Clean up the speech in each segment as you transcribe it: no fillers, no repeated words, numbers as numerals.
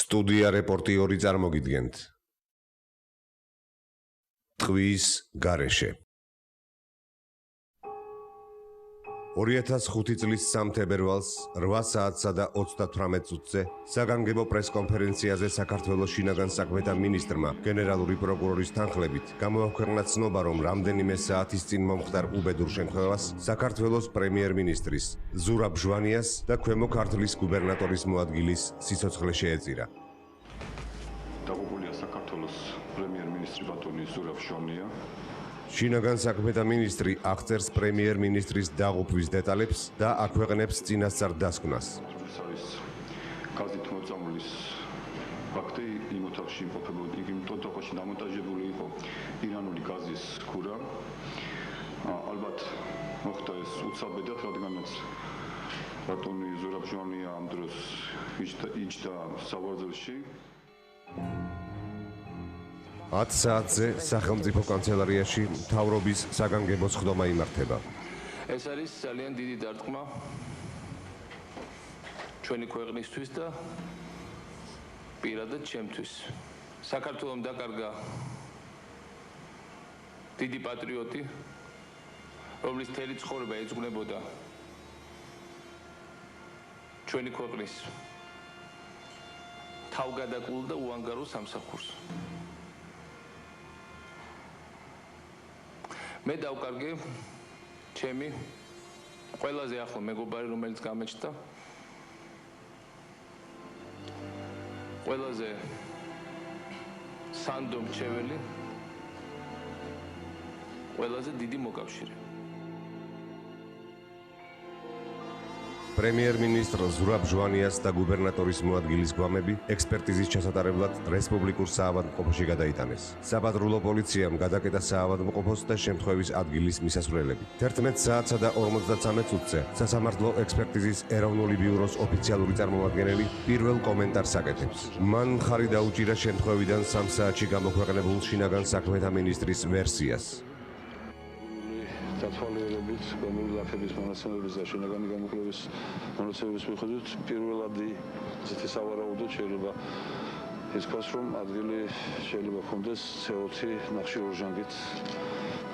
სტუდია რეპორტიორი წარმოგიდგენთ. ტყვის გარეშე. 2005 წლის 3 თებერვალს 8 საათსა და 38 წუთზე საგანგებო პრესკონფერენციაზე საქართველოს შინაგან საქმეთა მინისტრმა გენერალური პროკურორის თანხლებით გამოაქვეყნა ცნობა, რომ რამდენიმე საათის წინ მომხდარ უბედურ შემთხვევას საქართველოს პრემიერ-მინისტრის ზურაბ ჟვანიას და ქვემო ქართლის გუბერნატორის მოადგილის სიცოცხლე შეეწირა. დაღუპულია საქართველოს პრემიერ-მინისტრი ბატონი ზურაბ ჟვანია. შინაგან საქმეთა მინისტრი აღწერს პრემიერ-მინისტრის დაღუპვის დეტალებს და აქვეყნებს წინასწარ დასკვნას. გაზით მოწამვლის ფაქტი იმ ოთახში იმყოფებოდა, იმ ოთახში დამონტაჟებული იყო ირანული გაზის ქურა. ალბათ მოხდა ეს უცაბედად, რადგანაც ბატონი ზურაბ ჟვანია ამ დროს იჯდა სავარძელში. 10 საათზე სახელმწიფო კანცელარიაში მთავრობის საგანგებო სხდომა იმართება. ეს არის ძალიან დიდი დარტყმა ჩვენი ქვეყნისთვის და პირადად ჩემთვის. საქართველოს დაკარგა დიდი პატრიოტი, რომლის მთელი ცხოვრება ეძღვნებოდა ჩვენი ქვეყნის თავგადაკულ და უანგარო სამსახურს. მე დავკარგე ჩემი ყველაზე ახლო მეგობარი, რომელიც გამეჩნდა, ყველაზე სანდო მრჩეველი, ყველაზე დიდი მოკავშირე. პრემიერ-მინისტრ ზურაბ ჟვანიას და გუბერნატორის მოადგილის გვამები ექსპერტიზის ჩასატარებლად რესპუბლიკურ საავადმყოფოში გადაიტანეს. საპატრულო პოლიციამ გადაკეტა საავადმყოფოს და შემთხვევის ადგილის მისასვლელები. 11 საათსა და 53 წუთზე სასამართლო ექსპერტიზის ეროვნული ბიუროს ოფიციალური წარმომადგენელი პირველ კომენტარს აკეთებს. მან მხარი დაუჭირა შემთხვევიდან 3 საათში გამოქვეყნებულ შინაგან საქმეთა მინისტრის ვერსიას. დათვალიერებით გამოვიდაფების მონაცემების და შინაგანი გამოკლების მონაცემების მიხედვით პირველადი ზეთი სავარაუდოდ შეიძლება ითქვას, რომ ადგილი შეიძლება ჰქონდეს CO2 ნახშირორჟანგით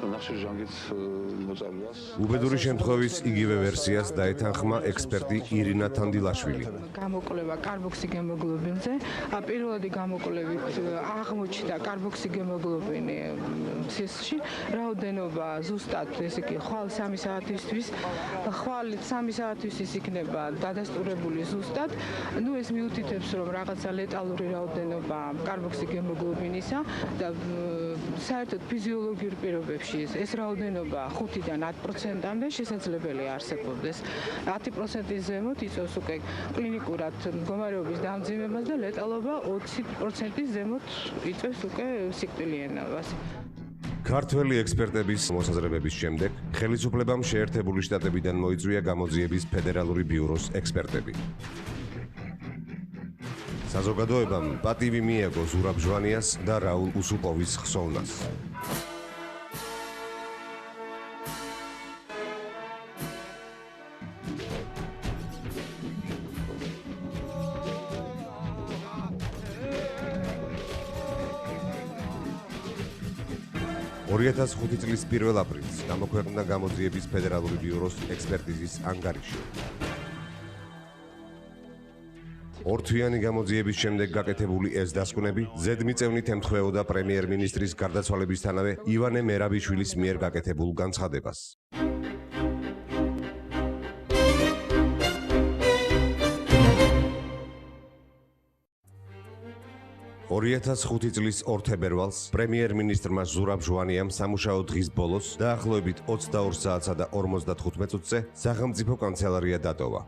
მოწამვლას. უბედური შემთხვევის იგივე ვერსიას დაეთანხმა ექსპერტი ირინა თანდილაშვილი. გამოკვლევა კარბოქსიგემოგლობინზე, პირველადი გამოკვლევით აღმოჩნდა კარბოქსიგემოგლობინი სისხლში, რაოდენობა ზუსტად, ესე იგი, ხვალ 3 საათისთვის, ხვალ 3 საათისთვის იქნება დადასტურებული ზუსტად. ეს მიუთითებს, რომ რაღაცა ლეტალური რაოდენობა კარბოქსიგემოგლობინისა და საერთოდ ფიზიოლოგიურ პირობებში ეს რაოდენობა 5-დან 10%-მდე შესაძლებელი არსებობდეს. 10%-ის ზემოთ იწვევს უკვე კლინიკურად მდგომარეობის დამძიმებას და ლეტალობა 20%-ის ზემოთ იწვევს უკვე სიკვდილიანობას. ქართველი ექსპერტების მოსაზრებების შემდეგ ხელისუფლებამ შეერთებული შტატებიდან მოიწვია გამოძიების ფედერალური ბიუროს ექსპერტები. საზოგადოებამ პატივი მიაგო ზურაბ ჟვანიას და რაულ უსუპოვის ხსოვნას. Orientas 5 წლის 1 აპრილს გამოქვეყნდა გამოძიების ფედერალური ბიუროს ექსპერტიზის ანგარიში. ორთვიანი გამოძიების შემდეგ გაკეთებული ეს დასკვნები ზედმიწევნით ემთხვეოდა პრემიერ-მინისტრის გარდაცვალებისთანავე ივანე მერაბიშვილის მიერ გაკეთებულ განცხადებას. 2005 წლის 2 თებერვალს პრემიერ-მინისტრმა ზურაბ ჟვანიამ სამუშაო დღის ბოლოს დაახლოებით 22 საათსა და 55 წუთზე სახელმწიფო კანცელარია დატოვა.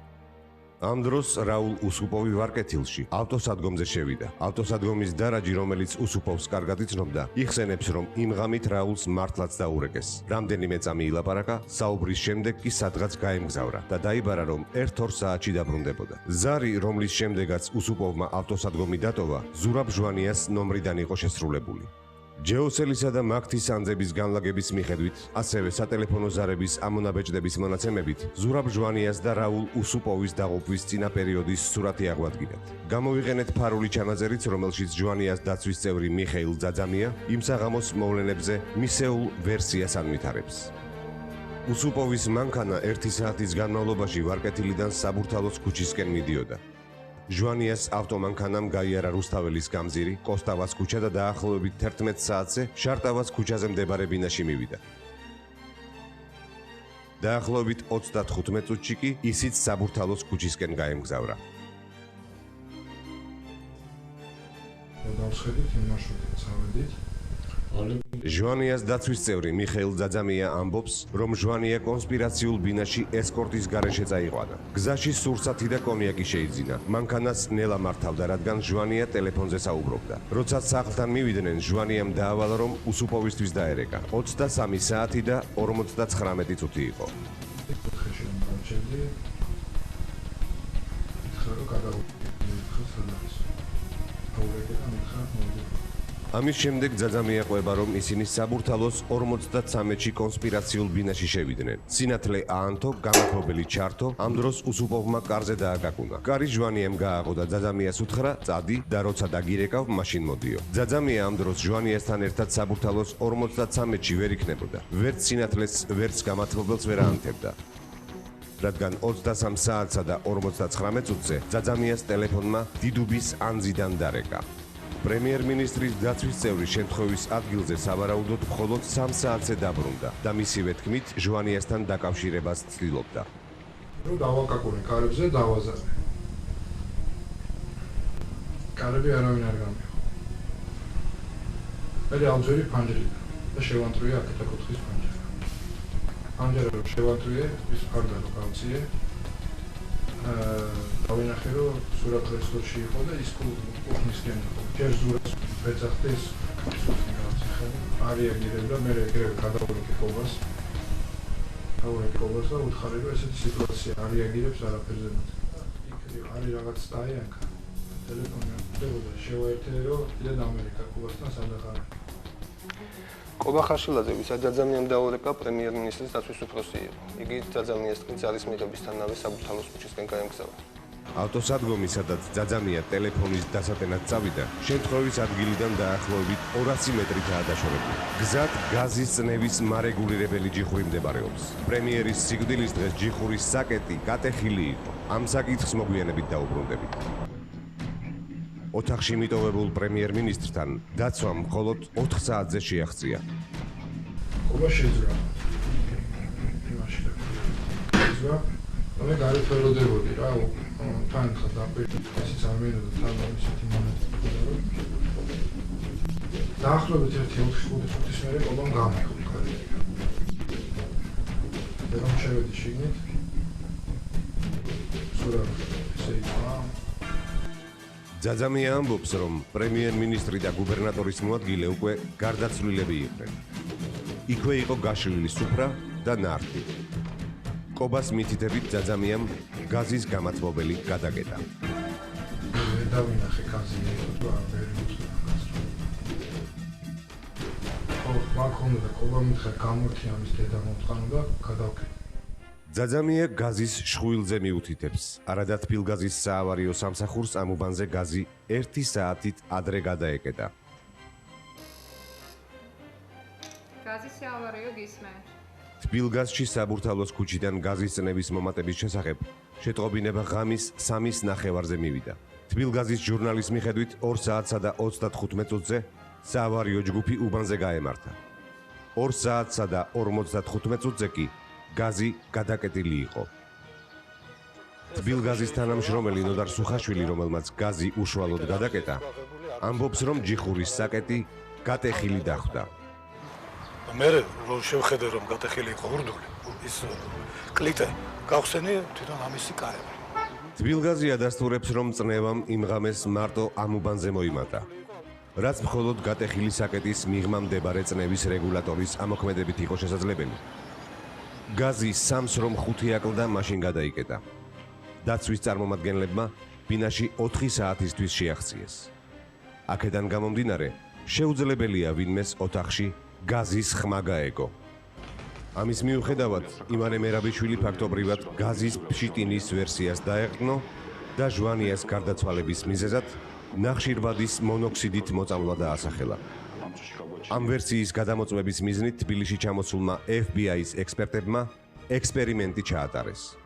ამ დროს რაულ უსუპოვი ვარკეთილში ავტოსადგომზე შევიდა. ავტოსადგომის დარაჯი, რომელიც უსუპოვს კარგად იცნობდა, იხსენებს, რომ იმ ღამით რაულს მართლაც დაურეკეს. რამდენიმე წამი ილაპარაკა, საუბრის შემდეგ კი სადღაც გაემგზავრა და დაიბარა, რომ 1-2 საათში დაბრუნდებოდა. ზარი, რომლის შემდეგაც უსუპოვმა ავტოსადგომი დატოვა, ზურაბ ჟვანიას ნომრიდან იყო შესრულებული. ჯეოსელისა და მაგთის ანძების განლაგების მიხედვით, ასევე სატელეფონო ზარების ამონაბეჭდების მონაცემებით, ზურაბ ჟვანიას და რაულ უსუპოვის დაღუპვის წინა პერიოდის სურათი აღვადგინეთ. გამოვიყენეთ ფარული ჩანაწერიც, რომელშიც ჟვანიას დაცვის წევრი მიხეილ ძაძამია იმ საღამოს მოვლენებზე მისეულ ვერსიას ანვითარებს. უსუპოვის მანქანა 1 საათის განმავლობაში ვარკეთილიდან საბურთალოს ქუჩისკენ მიდიოდა. ჟვანიას ავტომანქანამ გაიარა რუსთაველის გამზირი, კოსტავას ქუჩა და დაახლოებით 11 საათზე შარტავას ქუჩაზე მდებარე ბინაში მივიდა. დაახლოებით 35 წუთში კი ისიც საბურთალოს ქუჩისკენ გაემგზავრა. დავსხედით იმ მარშრუტით წავედით. ჟვანიას დაცვის წევრი მიხეილ ძაძამია ამბობს, რომ ჟვანია კონსპირაციულ ბინაში ესკორტის გარეშე წაიყვანა. გზაში სურსათი და კონიაკი შეიძინა. მანქანას ნელა მართავდა, რადგან ჟვანია ტელეფონზე საუბრობდა. როდესაც სახლთან მივიდნენ, ჟვანიამ დაავალა, რომ უსუპოვისთვის დაერეკა. 23 საათი და 59 წუთი იყო. კუთხეში რომ გავჩერდი. ხარო გადავიდე სადაც. აურეკე და მიხარ მოდი. ამის შემდეგ ძაძამია ყვება, რომ ისინი საბურთალოს 53-ში კონსპირაციულ ბინაში შევიდნენ. სინათლე აანთო, გამათობელი ჩართო, ამ დროს უსუპოვმა კარზე დააკაკუნა. კარი ჟვანიამ გააღო და ძაძამიას უთხრა, წადი და როცა დაგირეკავ, მაშინ მოდიო. ძაძამია ამ დროს ჟვანიასთან ერთად საბურთალოს 53-ში ვერ იქნებოდა. ვერც სინათლეს, ვერც გამათბობელს ვერ აანთებდა. რადგან 23 საათსა და 59 წუთზე ძაძამიას ტელეფონმა დიდუბის ანძიდან დარეკა. პრემიერ-მინისტრის დაცვის წევრი შემთხვევის ადგილზე სავარაუდოდ მხოლოდ 3 საათზე დაბრუნდა და მისივე თქმით ჟვანიასთან დაკავშირებას ცდილობდა. რომ დავაკაკუნე კარებზე, დავაზარე. კარები არავინ არ გამიღო. მე ავძვერი ფანჯრიდან და შევანტრუე აქეთა კუთხის ფანჯრა. ფანჯრა რომ შევანტრუე, ის ფარდა რომ გავციე. დავინახე რომ სურათლის ხოში იყო და ის კუთხისკენ იყო. ჯერ ზურას ვეძახდი ეს კუთხისკენ გავციხე. არიაგირებდა მე ეგრევე გადავურეკე კობას. და უთხარი რომ ესეთი სიტუაცია არიაგირებს არაფერზე მათ. იქ არის რაღაც დაიანქა. ტელეფონი აღდებოდა შევაერთე რომ კიდე ამერიკა კუბასთან სადახარ. კობა ხაშილაძე, ვისაც ძაძამიამ დაურეკა, პრემიერ-მინისტრის დაცვის უფროსი იყო. იგი ძაძამიას თქმით ძალის მიღებისთანავე საბურთალოს ქუჩისკენ გაემგზავრა. ავტოსადგომი, სადაც ძაძამია ტელეფონის დასატენად წავიდა, შემთხვევის ადგილიდან დაახლოებით 200 მეტრითაა დაშორებული. გზად გაზის წნევის მარეგულირებელი ჯიხური მდებარეობს. პრემიერის სიკვდილის დღეს ჯიხურის საკეტი გატეხილი იყო. ამ საკითხს მოგვიანებით დაუბრუნდებით. ოთახში მიტოვებულ პრემიერ-მინისტრთან დაცვამ მხოლოდ 4 საათზე შეაღწია. კობა შეძრა. იმაში და შეძრა. მე გარეთველოდებოდი რა, თან ხა დაყვეთ, ისიც არ მენოდა თან ისეთი მომენტი. დაახლოებით 1-4 მერე კობამ გამიყო კარი. და რომ შევედი შიგნით. სურა ესე იყო. ძაძამია ამბობს, რომ პრემიერ-მინისტრი და გუბერნატორის მოადგილე უკვე გარდაცვლილები იყვნენ. იქვე იყო გაშლილი სუფრა და ნარტი. კობას მითითებით ძაძამიამ გაზის გამათბობელი გადაკეტა. მე დავინახე გაზი და ვერ ვუწევ გაზს. ვაკონდა და კობა მითხრა გამორთი ამის დედა მომწყანო და გადავკეტე. ძაძამია გაზის შხვილზე მიუთითებს. არადათბილგაზის საავარიო სამსახურს ამ უბანზე გაზი 1 საათით ადრე გადაეკეტა. გაზის საავარიო გისმენთ. თბილგაზში საბურთალოს ქუჩიდან გაზის წნევის მომატების შესახებ შეტყობინება ღამის 3-ის ნახევარზე მივიდა. თბილგაზის ჟურნალის მიხედვით 2 საათსა და 35 წუთზე საავარიო ჯგუფი უბანზე გაემართა. 2 საათსა და 55 წუთზე კი გაზი გადაკეტილი იყო. თბილგაზის თანამშრომელი ნოდარ სუხაშვილი, რომელმაც გაზი უშუალოდ გადაკეტა, ამბობს, რომ ჯიხურის საკეტი გატეხილი დახვდა. მე რო შევხედე რომ გატეხილი იყო ურდული, ის კლიტე გავხსენე თვითონ ამისი კარები. თბილგაზი ადასტურებს, რომ წნევამ იმ ღამეს მარტო ამ უბანზე მოიმატა. რაც მხოლოდ გატეხილი საკეტის მიღმა მდებარე წნევის რეგულატორის ამოქმედებით იყო შესაძლებელი. გაზი 3-ს რომ 5 აკლდა, მაშინ გადაიკეტა. დაცვის წარმომადგენლებმა ბინაში 4 საათისთვის შეაღწიეს. აქედან გამომდინარე, შეუძლებელია ვინმეს ოთახში გაზის ხმა გაეგო. ამის მიუხედავად, იმანე მერაბიშვილი ფაქტობრივად გაზის ფშიტინის ვერსიას დაეყრდნო და ჟვანიას გარდაცვალების მიზეზად ნახშირბადის მონოქსიდით მოწამვლა დაასახელა. ამ ვერსიის გადამოწმების მიზნით თბილისში ჩამოსულმა FBI-ის ექსპერტებმა ექსპერიმენტი ჩაატარეს.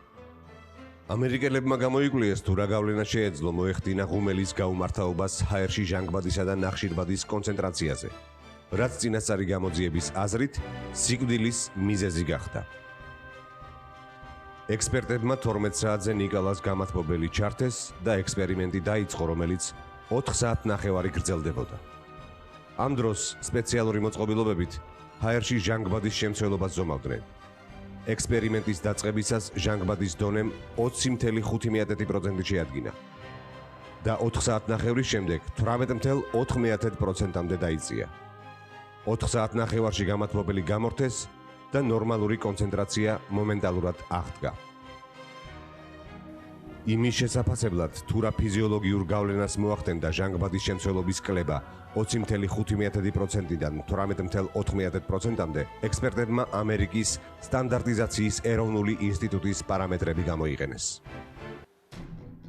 ამერიკელებმა გამოიკლიეს თუ რა გავლენა შეეძლო მოეხდინა ღუმელის გაუმართავობას ჰაერში ჟანგბადისა და ნახშირბადის კონცენტრაციაზე, რაც წინასწარი გამოძიების აზრით სიკვდილის მიზეზი გახდა. ექსპერტებმა 12 საათზე ნიკალას გამათბობელი ჩართეს და ექსპერიმენტი დაიწყო, რომელიც 4 საათნახევარი გრძელდებოდა. ამ დროს სპეციალური მოწყობილობებით ჰაერში ჟანგბადის შემცველობას ზომავდნენ. ექსპერიმენტის დაწყებისას ჟანგბადის დონემ 20.5% შეადგინა და 4 საათნახევრის შემდეგ 18.4%-მდე დაიწია. 4 საათნახევარში გამათბობელი გამორთეს და ნორმალური კონცენტრაცია მომენტალურად აღდგა. იმის შესაფასებლად, თუ რა ფიზიოლოგიურ გავლენას მოახდენდა ჟანგბადის შემცველობის კლება 20.5%-დან 18.4%-მდე, ექსპერტებმა ამერიკის სტანდარტიზაციის ეროვნული ინსტიტუტის პარამეტრები გამოიყენეს.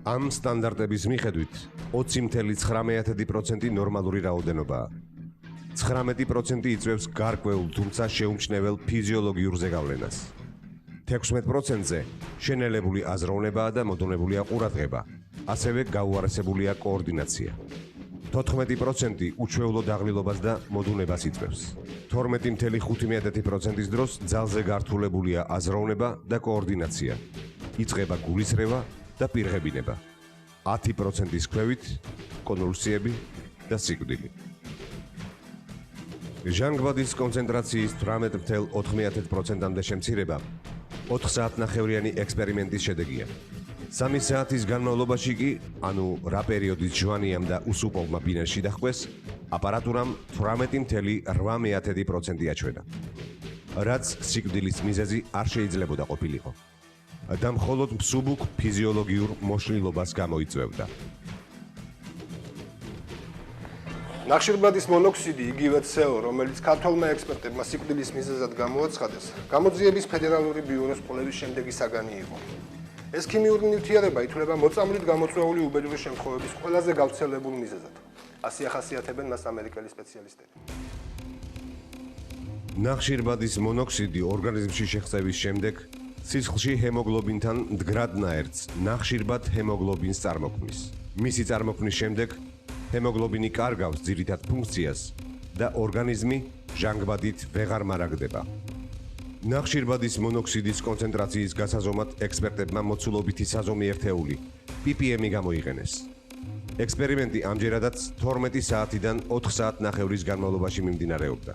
ამ სტანდარტების მიხედვით 20.9% ნორმალური რაოდენობაა. 19% იწვევს გარკვეულ, თუმცა შეუმჩნევლ ფიზიოლოგიურ ზეგავლენას. 16%-ზე შენელებული აზროვნებაა და მოდონებულია ყურადღება, ასევე გაუარესებულია კოორდინაცია. 14% უჩვეულო დაღლილობას და მოდუნებას იწვევს. 12.5%-ის დროს ძალზე გართულებულია აზროვნება და კოორდინაცია. იწყება გულისრევა და პირღებინება. 10%-ის ქვევით კონვულსიები და სიკვდილი. ჟანგბადის კონცენტრაციის 18.4%-მდე შემცირება 4 საათნახევრიანი ექსპერიმენტის შედეგია. 3 საათის განმავლობაში კი, ანუ რა პერიოდით ჟვანიამ და უსუპოვმა ბინაში დაჰყვეს, აპარატურამ 18.8% აჩვენა, რაც სიკვდილის მიზეზი არ შეიძლებოდა ყოფილიყო და მხოლოდ მსუბუქ ფიზიოლოგიურ მოშლილობას გამოიწვევდა. ნახშირბადის მონოქსიდი, იგივე CO, რომელიც ქართველმა ექსპერტებმა სიკვდილის მიზეზად გამოაცხადეს, გამოძიების ფედერალური ბიუროს კვლევის შემდეგი საგანი იყო. ეს ქიმიური ნივთიერება ითვლება მოწამვლით გამოწვეული უბედური შემთხვევების ყველაზე გავრცელებულ მიზეზად. ასე ახასიათებენ მას ამერიკელი სპეციალისტები. ნახშირბადის მონოქსიდი ორგანიზმში შეღწევის შემდეგ სისხლში ჰემოგლობინთან მდგრადნაერთს ნახშირბად ჰემოგლობინს წარმოქმნის. მისი წარმოქმნის შემდეგ ჰემოგლობინი კარგავს ძირითად ფუნქციას და ორგანიზმი ჟანგბადით ვეღარ მარაგდება. ნახშირბადის მონოქსიდის კონცენტრაციის გასაზომად ექსპერტებმა მოცულობითი საზომი ერთეული ppm-ი გამოიყენეს. ექსპერიმენტი ამჯერადაც 12 საათიდან 4 საათნახევრის განმავლობაში მიმდინარეობდა.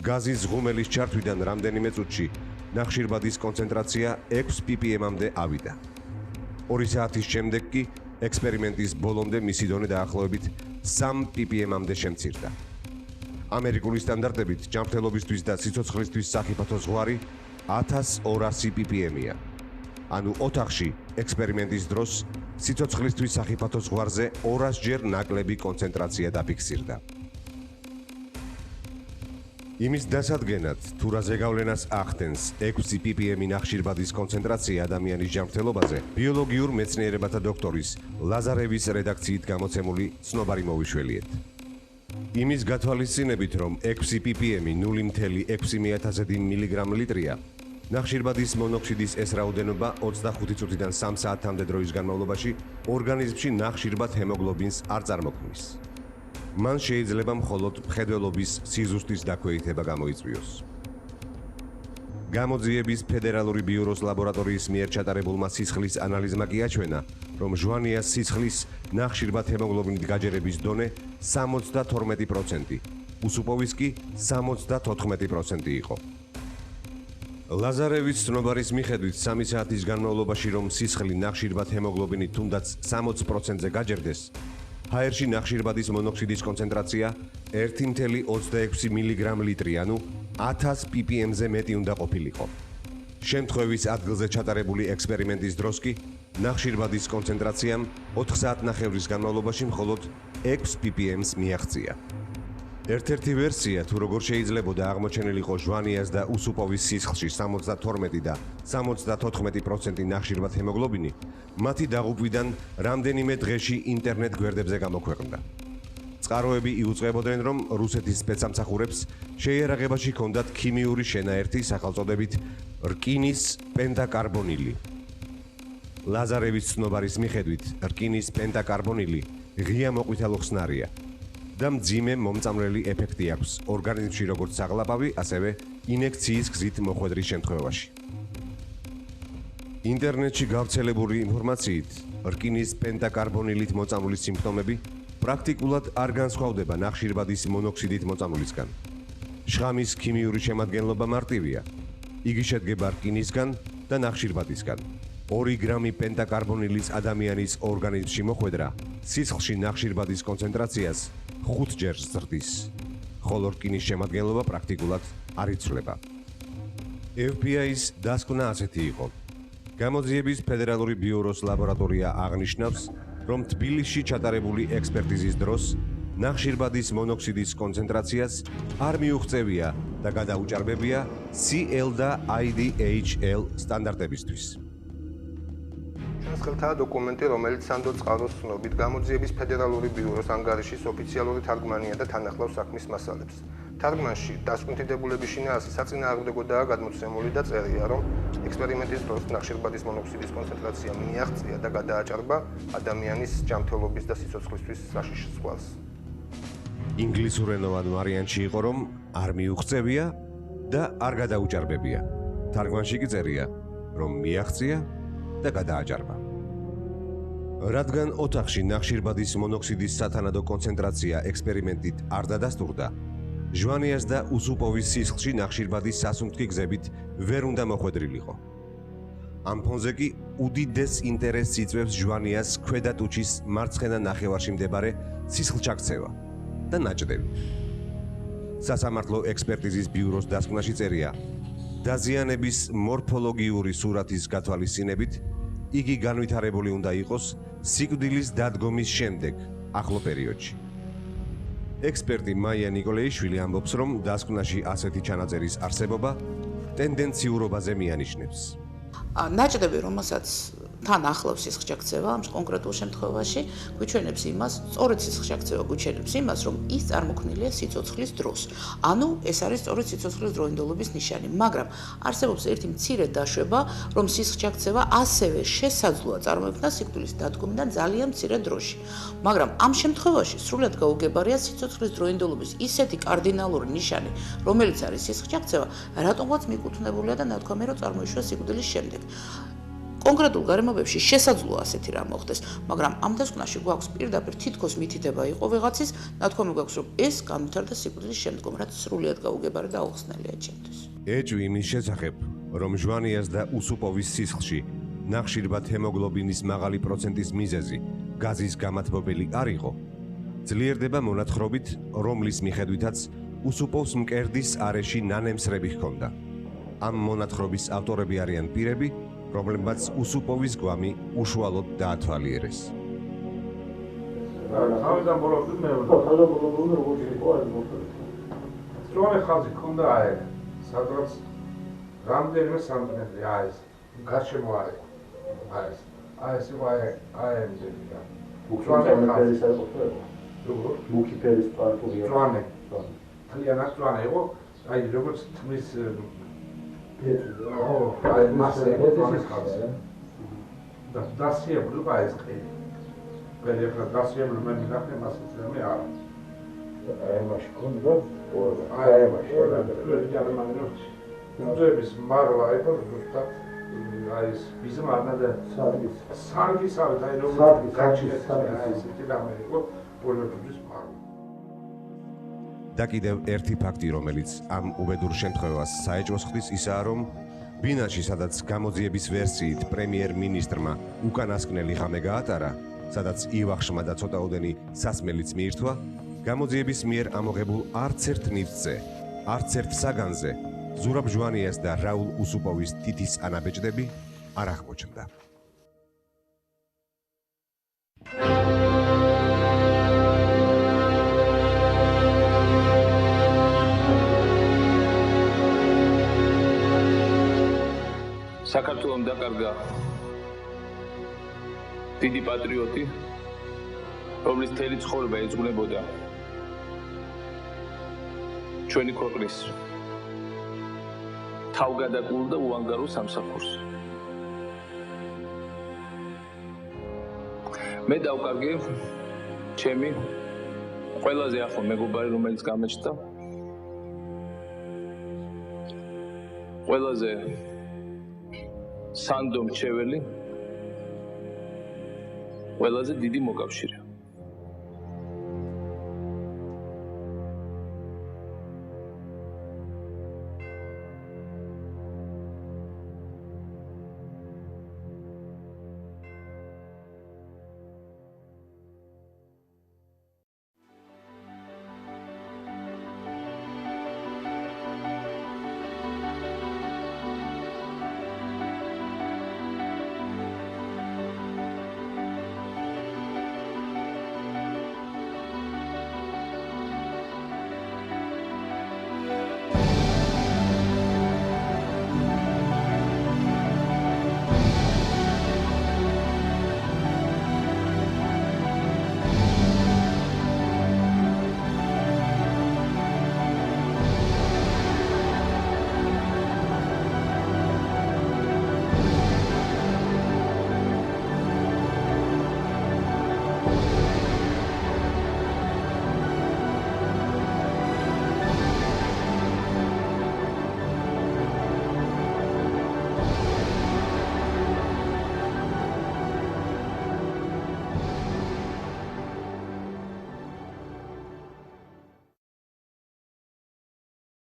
გაზის ღუმელის ჩართვიდან რამდენიმე წუთში ნახშირბადის კონცენტრაცია 6 ppm-მდე ავიდა. 2 საათის შემდეგ კი ექსპერიმენტის ბოლომდე მისი დონე დაახლოებით 3 ppm-მდე შემცირდა. ამერიკული სტანდარტებით ჯანმრთელობისთვის და სიცოცხლისთვის საფათო ზღვარი 1200 ppm-ია. ანუ ოთახში ექსპერიმენტის დროს სიცოცხლისთვის საფათო ზღვარზე 200 ჯერ ნაკლები კონცენტრაცია დაფიქსირდა. იმის დასადგენად, თუ რა ზეგავლენას ახდენს 6 ppm-ი ნახშირბადის კონცენტრაცია ადამიანის ჯანმრთელობაზე, ბიოლოგიურ მეცნიერებათა დოქტორის ლაზარევის რედაქციით გამოცემული ცნობარი მოვიშველიეთ. იმის გათვალისწინებით, რომ 6 ppm-ი 0.6 მგ/ლიტრია, ნახშირბადის მონოქსიდის ეს რაოდენობა 25 წუთიდან 3 საათამდე დროის განმავლობაში ორგანიზმში ნახშირბად ჰემოგლობინს არ წარმოქმნის. მან შეიძლება მხოლოდ მხედველობის სიზუსტის დაქვეითება გამოიწვიოს. გამოძიების ფედერალური ბიუროს ლაბორატორიის მიერ ჩატარებულმა სისხლის ანალიზმა კი აჩვენა, რომ ჟვანიას სისხლის ნახშირბად ჰემოგლობინით გაჯერების დონე 72%, უსუპოვის კი 74% იყო. ლაზარევის ცნობარის მიხედვით 3 საათის განმავლობაში რომ სისხლი ნახშირბად ჰემოგლობინით თუნდაც 60%-ზე გაჯერდეს, ჰაერში ნახშირბადის მონოქსიდის კონცენტრაცია 1.26 მგ/ლიტრი, ანუ 1000 ppm-ზე მეტი უნდა ყოფილიყო. შემთხვევის ადგილზე ჩატარებული ექსპერიმენტის დროს კი ნახშირბადის კონცენტრაციამ 4 საათნახევრის განმავლობაში მხოლოდ 6 ppm-ს მიაღწია. ერთ-ერთი ვერსია, თუ როგორ შეიძლებოდა აღმოჩენილიყო ჟვანიას და უსუპოვის სისხლში 72 და 74% ნახშირბად ჰემოგლობინი, მათი დაღუპვიდან რამდენიმე დღეში ინტერნეტ გვერდებზე გამოქვეყნდა. წყაროები იუწყებოდნენ, რომ რუსეთის სპეცსამსახურებს შეიარაღებაში ჰქონდათ ქიმიური შენაერთი სახელწოდებით რკინის პენტაკარბონილი. ლაზარევის ცნობარის მიხედვით, რკინის პენტაკარბონილი ღია მოყვითალო ხსნარია და მძიმე მომწამრელი ეფექტი აქვს ორგანიზმში როგორც საღლაპავი, ასევე ინექციის გზით მოხვედრის შემთხვევაში. ინტერნეტში გავრცელებული ინფორმაციით, რკინის პენტაკარბონილით მოწამული სიმპტომები პრაქტიკულად არ განსხვავდება ნახშირბადის მონოქსიდით მოწამულისგან. შხამის ქიმიური შემადგენლობა მარტივია. იგი შედგება რკინისგან და ნახშირბადისგან. 2 გრამი პენტაკარბონილის ადამიანის ორგანიზმში მოხვედრა სისხლში ნახშირბადის კონცენტრაციას 5 ჯერ ზრდის, ხოლო რკინის შემადგენლობა პრაქტიკულად არ იცვლება. FBI-ის დასკვნა ასეთი იყო. გამოძიების ფედერალური ბიუროს ლაბორატორია აღნიშნავს, რომ თბილისში ჩატარებული ექსპერტიზის დროს ნახშირბადის მონოქსიდის კონცენტრაციას არ მიუღწევია და გადაუჭარბებია CL და IDHL სტანდარტებისთვის. ჩვენს ხელთაა დოკუმენტი, რომელიც სანდო წყაროს ცნობით გამოძიების ფედერალური ბიუროს ანგარიშის ოფიციალური თარგმანია და თანახლავს საქმის მასალებს. თარგმანში დასკვნითი დებულების შინაარსი საწინააღმდეგოდაა გადმოცემული და წერია, რომ ექსპერიმენტის დროს ნახშირბადის მონოქსიდის კონცენტრაცია მიაღწია და გადააჭარბა ადამიანის ჯანმრთელობის და სიცოცხლისთვის საშიშ ზღვას. ინგლისურენოვან ვარიანტში იყო, რომ არ მიუღწევია და არ გადაუჭარბებია. თარგმანში კი წერია, რომ მიაღწია და გადააჭარბა. რადგან ოთახში ნახშირბადის მონოქსიდის სათანადო კონცენტრაცია ექსპერიმენტით არ დადასტურდა, ჟვანიას და უსუპოვის სისხლში ნახშირბადის სასუნთქი გზებით ვერ უნდა მოხვედრილიყო. ამ ფონზე კი უდიდეს ინტერესს იწვევს ჟვანიას ქვედა ტუჩის მარცხენა ნახევარში მდებარე სისხლჩაქცევა და ნაჭდევი. სასამართლო ექსპერტიზის ბიუროს დასკვნაში წერია, დაზიანების მორფოლოგიური სურათის გათვალისწინებით იგი განვითარებული უნდა იყოს სიკვდილის დადგომის შემდეგ, ახლო პერიოდში. ექსპერტი მაია ნიკოლეიშვილი ამბობს, რომ დასკვნაში ასეთი ჩანაწერის არსებობა ტენდენციურობაზე მიანიშნებს. ნაჭდები, რომელსაც თან ახლავს სისხლჩაქცევა, ამ კონკრეტულ შემთხვევაში გვიჩვენებს იმას, სწორედ სისხლჩაქცევა გვიჩვენებს იმას, რომ ის წარმოქმნილია სიცოცხლის დროს. ანუ ეს არის სწორედ სიცოცხლის დროინდელობის ნიშანი, მაგრამ არსებობს ერთი მცირე დაშვება, რომ სისხლჩაქცევა ასევე შესაძლოა წარმოიქმნას სიკვდილის დადგომიდან ძალიან მცირე დროში. მაგრამ ამ შემთხვევაში სრულად გაუგებარია სიცოცხლის დროინდელობის ისეთი კარდინალური ნიშანი, რომელიც არის სისხლჩაქცევა, რატომღაც მიკუთვნებულია და ნათქვამია, რომ წარმოიშვა სიკვდილის შემდეგ. კონკრეტულ გარემოებებში შესაძლოა ასეთი რამ მოხდეს, მაგრამ ამ დასკვნაში გვაქვს პირდაპირ თითქოს მითითება იყო ვიღაცის, ნათქვამი გვაქვს, რომ ეს განვითარდა სიკვდილის შემდგომ, რაც სრულიად გაუგებარი და აუხსნელია ჩემთვის. ეჭვი იმის შესახებ, რომ ჟვანიას და უსუპოვის სისხლში ნახშირბად ჰემოგლობინის მაღალი პროცენტის მიზეზი გაზის გამათბობელი არ იყო, ძლიერდება მონათხრობით, რომლის მიხედვითაც უსუპოვს მკერდის არეში ნანემსრები ჰქონდა. ამ მონათხრობის ავტორები არიან პირები, რომლებმაც უსუპოვის გვამი უშუალოდ დაათვალიერეს. თავიდან ბოლოს მე როგორ იყო ეს მოხდა. სწორე ხაზი ქონდა აი, სადღაც რამდენიმე სანტიმეტრი აი ეს გარშემო არის. აი ეს იყო აი ეს და მუქი ფერის პარტურია. ძვანე. თლიანად ძვანე იყო, აი როგორც თმის აი მასე ეს ხაზი. და დასიებული აი ეს ყელი. ველი ახლა დასიებული მე მინახე მასეც მე არ. აი მაშინ კონდა აი მაშინ და გერმანიაში. ნუძების მარლა იყო ზუსტად აი ეს ბიზმარნა და სარგისავით აი როგორც გაჩეს აი ესეთი რამე იყო პოლიტიკის მარლა. და კიდევ ერთი ფაქტი, რომელიც ამ უბედურ შემთხვევას საეჭვოს ხდის, ისაა, რომ ბინაში, სადაც გამოძიების ვერსიით პრემიერ-მინისტრმა უკანასკნელი ღამე გაატარა, სადაც ივახშმა და ცოტაოდენი სასმელიც მიირთვა, გამოძიების მიერ ამოღებულ არც ერთ ნივთზე, არც ერთ საგანზე ზურაბ ჟვანიას და რაულ უსუპოვის თითის ანაბეჭდები არ აღმოჩნდა. საქართველოს დაკარგა დიდი პატრიოტი, რომლის მთელი ცხოვრება ეძღვნებოდა ჩვენი ქვეყნის თავგადაკულ და უანგარო სამსახურს. მე დავკარგე ჩემი ყველაზე ახლო მეგობარი, რომელიც გამეჩნდა, ყველაზე სანდო მრჩეველი, ყველაზე დიდი მოკავშირე.